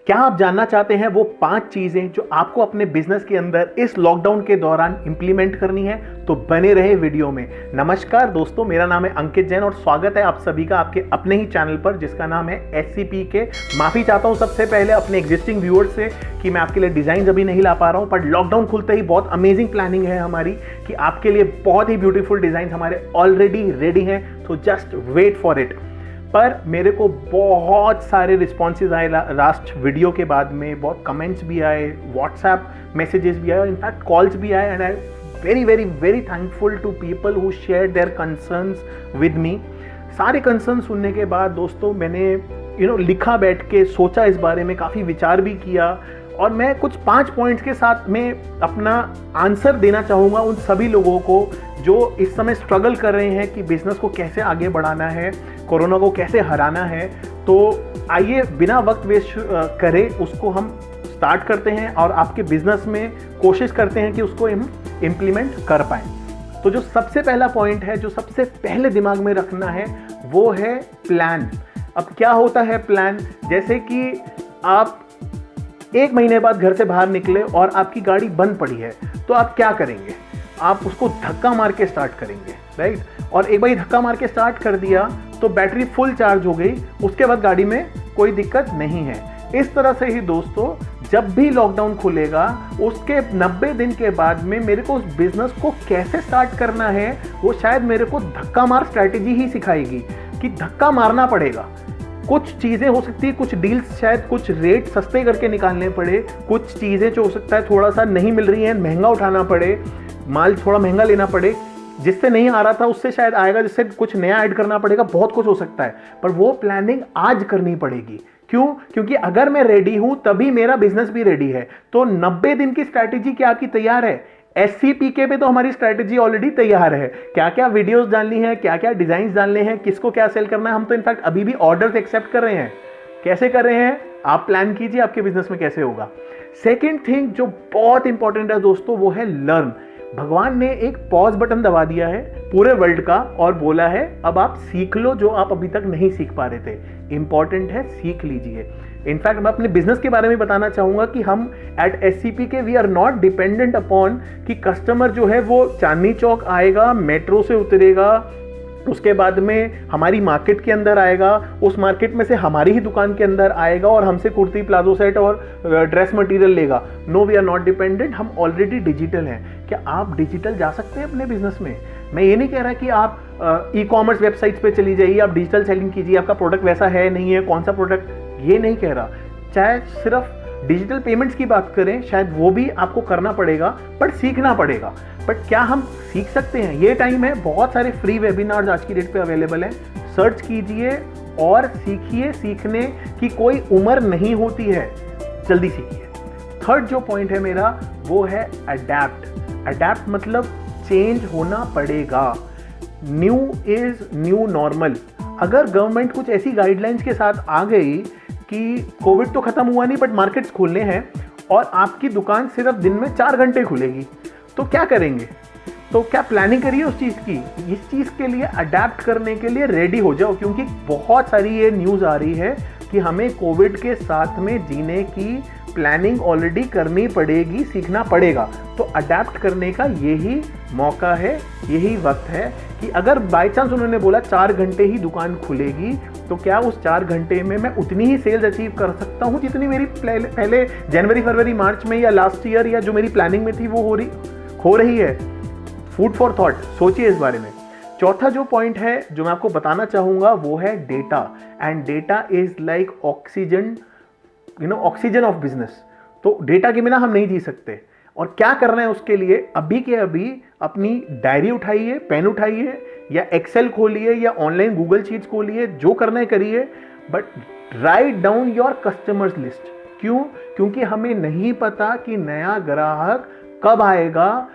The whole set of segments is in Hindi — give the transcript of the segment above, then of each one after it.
क्या आप जानना चाहते हैं वो 5 चीजें जो आपको अपने बिजनेस के अंदर इस लॉकडाउन के दौरान इंप्लीमेंट करनी है? तो बने रहे वीडियो में। नमस्कार दोस्तों, मेरा नाम है अंकित जैन और स्वागत है आप सभी का आपके अपने ही चैनल पर जिसका नाम है SCPK। माफी चाहता हूं सबसे पहले अपने एग्जिस्टिंग व्यूअर्स से कि मैं आपके लिए डिजाइन अभी नहीं ला पा रहा हूं, पर लॉकडाउन खुलते ही बहुत अमेजिंग प्लानिंग है हमारी कि आपके लिए बहुत ही ब्यूटीफुल डिजाइन हमारे ऑलरेडी रेडी हैं, तो जस्ट वेट फॉर इट। पर मेरे को बहुत सारे रिस्पॉन्सेज आए लास्ट वीडियो के बाद में, बहुत कमेंट्स भी आए, व्हाट्सएप मैसेजेस भी आए और इनफैक्ट कॉल्स भी आए and I very very very thankful to people who share their concerns with me. सारे कंसर्न सुनने के बाद दोस्तों मैंने लिखा, बैठ के सोचा, इस बारे में काफ़ी विचार भी किया और मैं कुछ 5 पॉइंट्स के साथ में अपना आंसर देना चाहूँगा उन सभी लोगों को जो इस समय स्ट्रगल कर रहे हैं कि बिजनेस को कैसे आगे बढ़ाना है, कोरोना को कैसे हराना है। तो आइए बिना वक्त वेस्ट करे उसको हम स्टार्ट करते हैं और आपके बिजनेस में कोशिश करते हैं कि उसको हम इम्प्लीमेंट कर पाएँ। तो जो सबसे पहला पॉइंट है, जो सबसे पहले दिमाग में रखना है, वो है प्लान। अब क्या होता है प्लान? जैसे कि आप 1 महीने बाद घर से बाहर निकले और आपकी गाड़ी बंद पड़ी है, तो आप क्या करेंगे? आप उसको धक्का मार के स्टार्ट करेंगे, राइट? और एक बार धक्का मार के स्टार्ट कर दिया तो बैटरी फुल चार्ज हो गई, उसके बाद गाड़ी में कोई दिक्कत नहीं है। इस तरह से ही दोस्तों जब भी लॉकडाउन खुलेगा उसके 90 दिन के बाद में मेरे को उस बिजनेस को कैसे स्टार्ट करना है वो शायद मेरे को धक्का मार स्ट्रैटेजी ही सिखाएगी कि धक्का मारना पड़ेगा। कुछ चीज़ें हो सकती है, कुछ डील्स शायद कुछ रेट सस्ते करके निकालने पड़े, कुछ चीज़ें जो हो सकता है थोड़ा सा नहीं मिल रही हैं, महंगा उठाना पड़े, माल थोड़ा महंगा लेना पड़े, जिससे नहीं आ रहा था उससे शायद आएगा, जिससे कुछ नया ऐड करना पड़ेगा, बहुत कुछ हो सकता है। पर वो प्लानिंग आज करनी पड़ेगी। क्यों? क्योंकि अगर मैं रेडी हूं तभी मेरा बिजनेस भी रेडी है। तो 90 दिन की स्ट्रैटेजी क्या आपकी तैयार है? SCPK पे तो हमारी स्ट्रैटेजी ऑलरेडी तैयार है। क्या क्या वीडियोस डालनी है, क्या क्या डिजाइन डालने हैं, किसको क्या सेल करना है, हम तो इनफैक्ट अभी भी ऑर्डर्स एक्सेप्ट कर रहे हैं। कैसे कर रहे हैं? आप प्लान कीजिए आपके बिजनेस में कैसे होगा। सेकेंड थिंग जो बहुत इंपॉर्टेंट है दोस्तों वो है लर्न। भगवान ने एक पॉज बटन दबा दिया है पूरे वर्ल्ड का और बोला है अब आप सीख लो जो आप अभी तक नहीं सीख पा रहे थे। इंपॉर्टेंट है, सीख लीजिए। इनफैक्ट मैं अपने बिजनेस के बारे में बताना चाहूंगा कि हम at SCPK we are not dependent upon कि कस्टमर जो है वो चांदनी चौक आएगा, मेट्रो से उतरेगा, उसके बाद में हमारी मार्केट के अंदर आएगा, उस मार्केट में से हमारी ही दुकान के अंदर आएगा और हमसे कुर्ती, प्लाजो सेट और ड्रेस मटेरियल लेगा। No, we are not dependent, हम ऑलरेडी डिजिटल हैं। क्या आप डिजिटल जा सकते हैं अपने बिजनेस में? मैं ये नहीं कह रहा कि आप ई-कॉमर्स वेबसाइट्स पे चली जाइए, आप डिजिटल सेलिंग कीजिए, आपका प्रोडक्ट वैसा है नहीं है, कौन सा प्रोडक्ट, ये नहीं कह रहा। चाहे सिर्फ डिजिटल पेमेंट्स की बात करें, शायद वो भी आपको करना पड़ेगा, पर सीखना पड़ेगा। बट क्या हम सीख सकते हैं? ये टाइम है, बहुत सारे फ्री वेबिनार्स आज की डेट पे अवेलेबल हैं, सर्च कीजिए और सीखिए। सीखने की कोई उम्र नहीं होती है, जल्दी सीखिए। थर्ड जो पॉइंट है मेरा वो है अडैप्ट। अडैप्ट मतलब चेंज होना पड़ेगा। New is new normal. अगर गवर्नमेंट कुछ ऐसी गाइडलाइंस के साथ आ गई कि कोविड तो खत्म हुआ नहीं बट मार्केट्स खोलने हैं और आपकी दुकान सिर्फ दिन में 4 घंटे खुलेगी, तो क्या करेंगे? तो क्या प्लानिंग करिए उस चीज़ की। इस चीज़ के लिए अडैप्ट करने के लिए रेडी हो जाओ, क्योंकि बहुत सारी ये न्यूज़ आ रही है कि हमें कोविड के साथ में जीने की प्लानिंग ऑलरेडी करनी पड़ेगी, सीखना पड़ेगा। तो अडैप्ट करने का यही मौका है, यही वक्त है कि अगर बाय चांस उन्होंने बोला 4 घंटे ही दुकान खुलेगी, तो क्या उस 4 घंटे में मैं उतनी ही सेल्स अचीव कर सकता हूं जितनी मेरी पहले जनवरी, फरवरी, मार्च में या लास्ट ईयर या जो मेरी प्लानिंग में थी वो हो रही है? फूड फॉर थॉट, सोचिए इस बारे में। चौथा जो पॉइंट है जो मैं आपको बताना चाहूंगा वो है data. And data is like oxygen, oxygen of business. तो डेटा के बिना हम नहीं जी सकते। और क्या करना है उसके लिए? अभी के अभी अपनी डायरी उठाइए, पेन उठाइए या एक्सेल खोलिए या ऑनलाइन गूगल शीट्स खोलिए, जो करना है करिए, but write down your customers list. क्यों? क्योंकि हमें नहीं पता कि नया ग्राहक कब आएगा,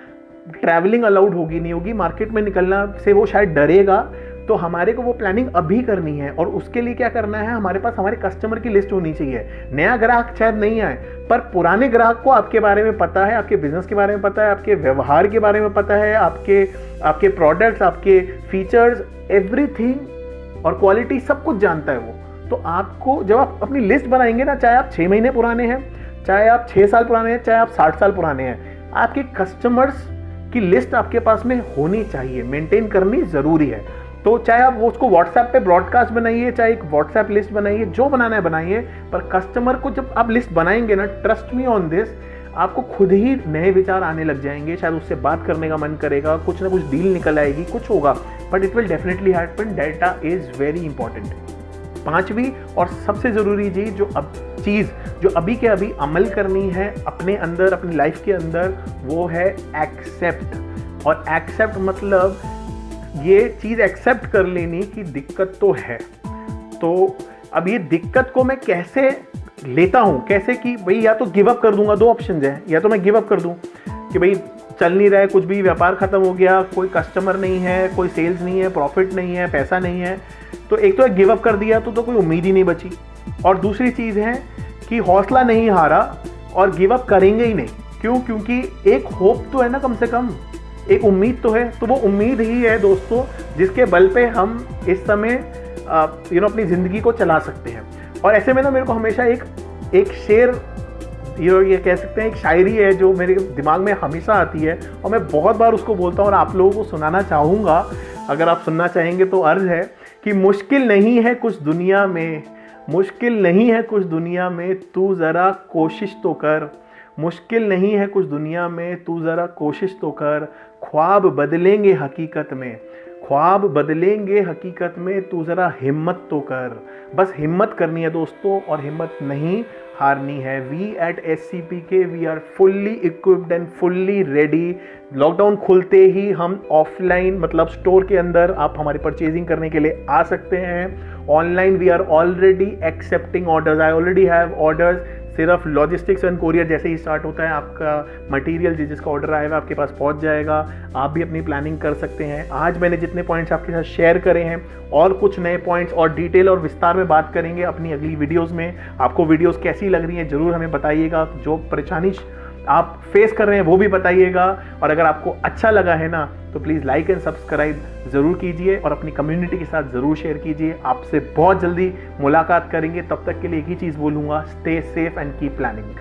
ट्रैवलिंग अलाउड होगी नहीं होगी, मार्केट में निकलना से वो शायद डरेगा। तो हमारे को वो प्लानिंग अभी करनी है और उसके लिए क्या करना है? हमारे पास हमारे कस्टमर की लिस्ट होनी चाहिए। नया ग्राहक शायद नहीं आए, पर पुराने ग्राहक को आपके बारे में पता है, आपके बिजनेस के बारे में पता है, आपके व्यवहार के बारे में पता है, आपके प्रोडक्ट्स, आपके फीचर्स, एवरीथिंग और क्वालिटी सब कुछ जानता है वो। तो आपको जब आप अपनी लिस्ट बनाएंगे ना, चाहे आप 6 महीने पुराने हैं, चाहे आप 6 साल पुराने हैं, चाहे आप 60 साल पुराने हैं, आपके कस्टमर्स की लिस्ट आपके पास में होनी चाहिए, मेंटेन करनी जरूरी है। तो चाहे आप वो उसको व्हाट्सएप पे ब्रॉडकास्ट बनाइए, चाहे एक व्हाट्सएप लिस्ट बनाइए, जो बनाना है बनाइए, पर कस्टमर को जब आप लिस्ट बनाएंगे ना, ट्रस्ट मी ऑन दिस, आपको खुद ही नए विचार आने लग जाएंगे, शायद उससे बात करने का मन करेगा, कुछ ना कुछ डील निकल आएगी, कुछ होगा, but it will definitely happen. Data is very important. पांचवी और सबसे जरूरी चीज जो अभी के अभी अमल करनी है अपने अंदर, अपनी लाइफ के अंदर, वो है एक्सेप्ट। और एक्सेप्ट मतलब ये चीज एक्सेप्ट कर लेनी कि दिक्कत तो है। तो अब ये दिक्कत को मैं कैसे लेता हूं, कैसे कि भाई या तो गिव अप कर दूंगा, दो ऑप्शन है, या तो मैं गिव अप कर दूं कि भाई चल नहीं रहा है कुछ भी, व्यापार खत्म हो गया, कोई कस्टमर नहीं है, कोई सेल्स नहीं है, प्रॉफिट नहीं है, पैसा नहीं है, तो एक तो गिव अप कर दिया तो कोई उम्मीद ही नहीं बची। और दूसरी चीज है कि हौसला नहीं हारा और गिव अप करेंगे ही नहीं। क्यों? क्योंकि एक होप तो है ना, कम से कम एक उम्मीद तो है। तो वो उम्मीद ही है दोस्तों जिसके बल पे हम इस समय अपनी जिंदगी को चला सकते हैं। और ऐसे में ना मेरे को हमेशा एक शेर, ये कह सकते हैं एक शायरी है जो मेरे दिमाग में हमेशा आती है और मैं बहुत बार उसको बोलता हूँ और आप लोगों को सुनाना चाहूँगा, अगर आप सुनना चाहेंगे तो। अर्ज है कि मुश्किल नहीं है कुछ दुनिया में, मुश्किल नहीं है कुछ दुनिया में, तू ज़रा कोशिश तो कर। मुश्किल नहीं है कुछ दुनिया में, तू ज़रा कोशिश तो कर। ख्वाब बदलेंगे हकीकत में, ख्वाब बदलेंगे हकीकत में, तू ज़रा हिम्मत तो कर। बस हिम्मत करनी है दोस्तों, और हिम्मत नहीं हारनी है। We at SCPK we are fully equipped and fully ready. Lockdown खुलते ही हम ऑफलाइन मतलब स्टोर के अंदर आप हमारी परचेजिंग करने के लिए आ सकते हैं। Online we are already accepting orders, I already have orders. सिर्फ लॉजिस्टिक्स एंड कोरियर जैसे ही स्टार्ट होता है, आपका मटेरियल जिसका ऑर्डर आएगा आपके पास पहुंच जाएगा। आप भी अपनी प्लानिंग कर सकते हैं। आज मैंने जितने पॉइंट्स आपके साथ शेयर करे हैं, और कुछ नए पॉइंट्स और डिटेल और विस्तार में बात करेंगे अपनी अगली वीडियोस में। आपको वीडियोस कैसी लग रही हैं जरूर हमें बताइएगा, जो परेशानी आप फेस कर रहे हैं वो भी बताइएगा। और अगर आपको अच्छा लगा है ना तो प्लीज़ लाइक एंड सब्सक्राइब ज़रूर कीजिए और अपनी कम्युनिटी के साथ ज़रूर शेयर कीजिए। आपसे बहुत जल्दी मुलाकात करेंगे, तब तक के लिए एक ही चीज़ बोलूँगा, stay safe and keep planning.